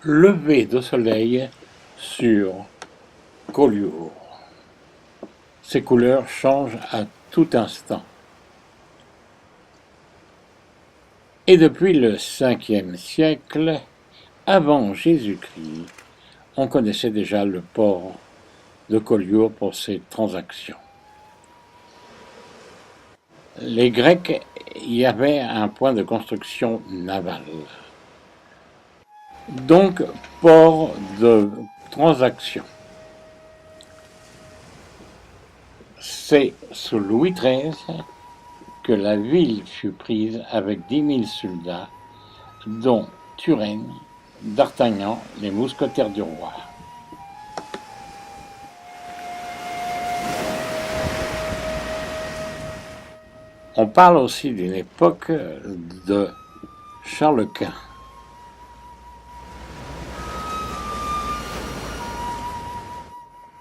Lever de soleil sur Collioure. Ses couleurs changent à tout instant. Et depuis le 5e siècle, avant Jésus-Christ, on connaissait déjà le port de Collioure pour ses transactions. Les Grecs y avaient un point de construction navale. Donc, port de transactions. C'est sous Louis XIII que la ville fut prise avec 10 000 soldats, dont Turenne, d'Artagnan, les mousquetaires du roi. On parle aussi d'une époque de Charles Quint.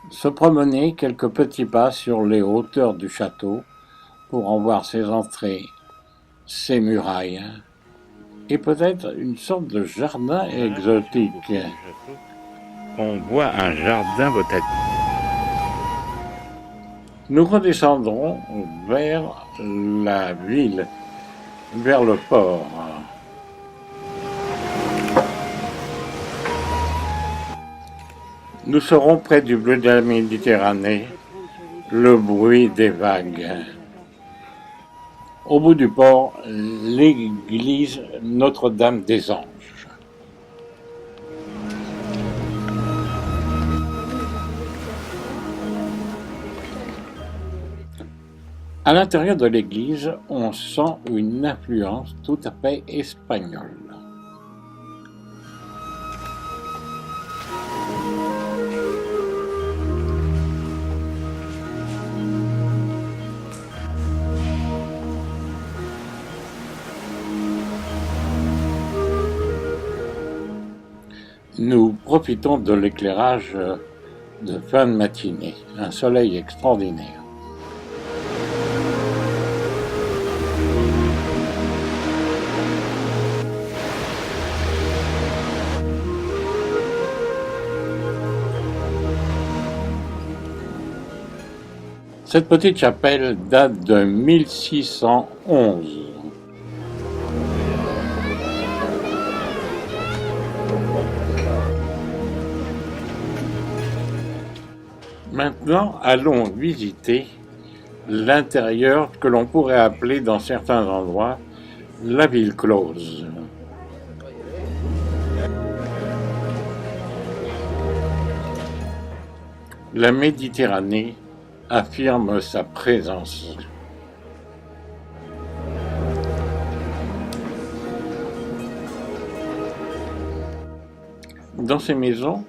Se promener quelques petits pas sur les hauteurs du château pour en voir ses entrées, ses murailles, et peut-être une sorte de jardin exotique. On voit un jardin botanique. Nous redescendrons vers la ville, vers le port. Nous serons près du bleu de la Méditerranée, le bruit des vagues. Au bout du port, l'église Notre-Dame des Anges. À l'intérieur de l'église, on sent une influence tout à fait espagnole. Nous profitons de l'éclairage de fin de matinée, un soleil extraordinaire. Cette petite chapelle date de 1611. Maintenant, allons visiter l'intérieur que l'on pourrait appeler dans certains endroits la ville close. La Méditerranée affirme sa présence. Dans ces maisons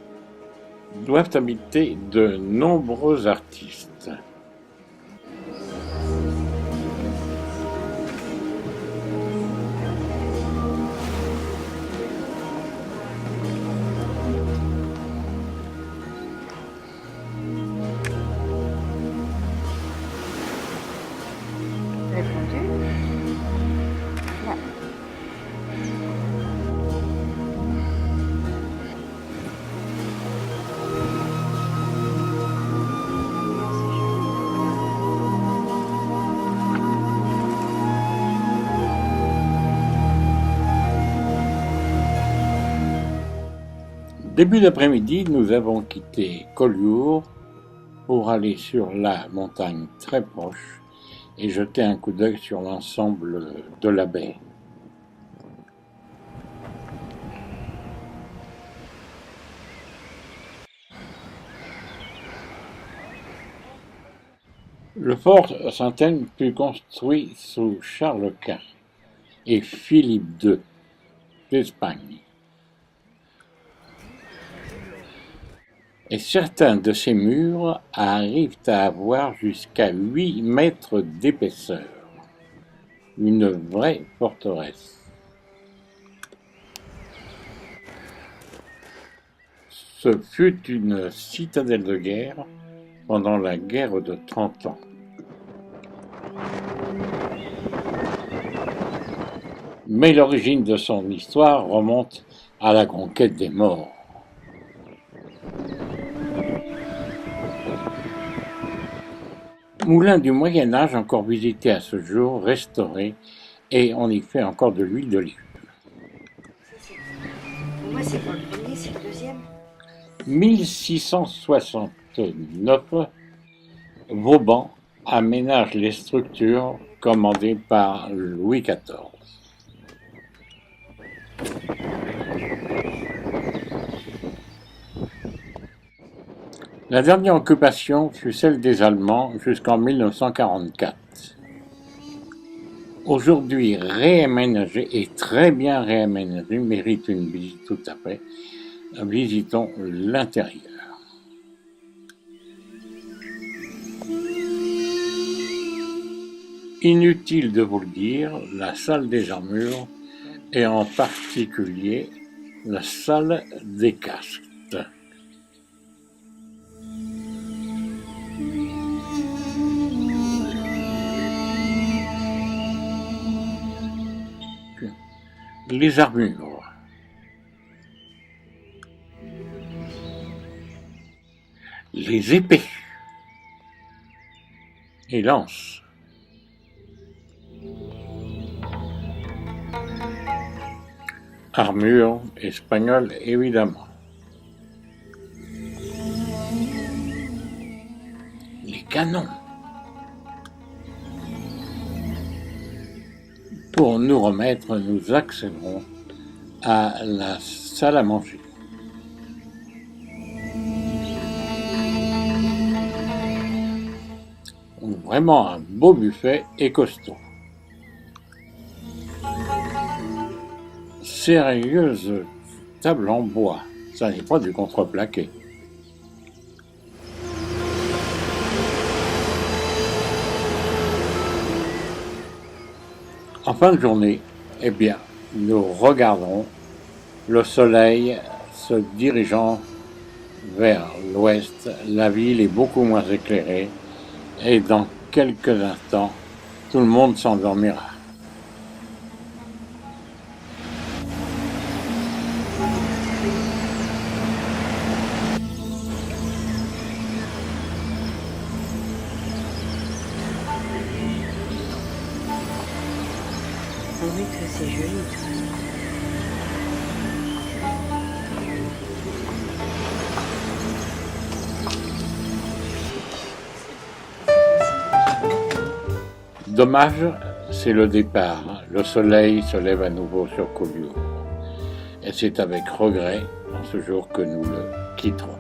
doivent habiter de nombreux artistes. Répondu? Ja. Début d'après-midi, nous avons quitté Collioure pour aller sur la montagne très proche et jeter un coup d'œil sur l'ensemble de la baie. Le fort Saint-Elme fut construit sous Charles Quint et Philippe II d'Espagne. Et certains de ces murs arrivent à avoir jusqu'à 8 mètres d'épaisseur. Une vraie forteresse. Ce fut une citadelle de guerre pendant la guerre de 30 ans. Mais l'origine de son histoire remonte à la conquête des morts. Moulin du Moyen-Âge encore visité à ce jour, restauré, et on y fait encore de l'huile d'olive. Pour moi, c'est pas le premier, c'est le deuxième. 1669, Vauban aménage les structures commandées par Louis XIV. La dernière occupation fut celle des Allemands jusqu'en 1944. Aujourd'hui réaménagé et très bien réaménagé, mérite une visite tout à fait. Visitons l'intérieur. Inutile de vous le dire, la salle des armures et en particulier la salle des casques. Les armures. Les épées et lances. Armure espagnole évidemment. Les canons. Pour nous remettre, nous accéderons à la salle à manger. Vraiment un beau buffet et costaud. Sérieuse table en bois, ça n'est pas du contreplaqué. En fin de journée, eh bien, nous regarderons le soleil se dirigeant vers l'ouest. La ville est beaucoup moins éclairée et dans quelques instants, tout le monde s'endormira. Oui, que c'est joli, toi. Dommage, c'est le départ. Le soleil se lève à nouveau sur Collioure. Et c'est avec regret, en ce jour, que nous le quitterons.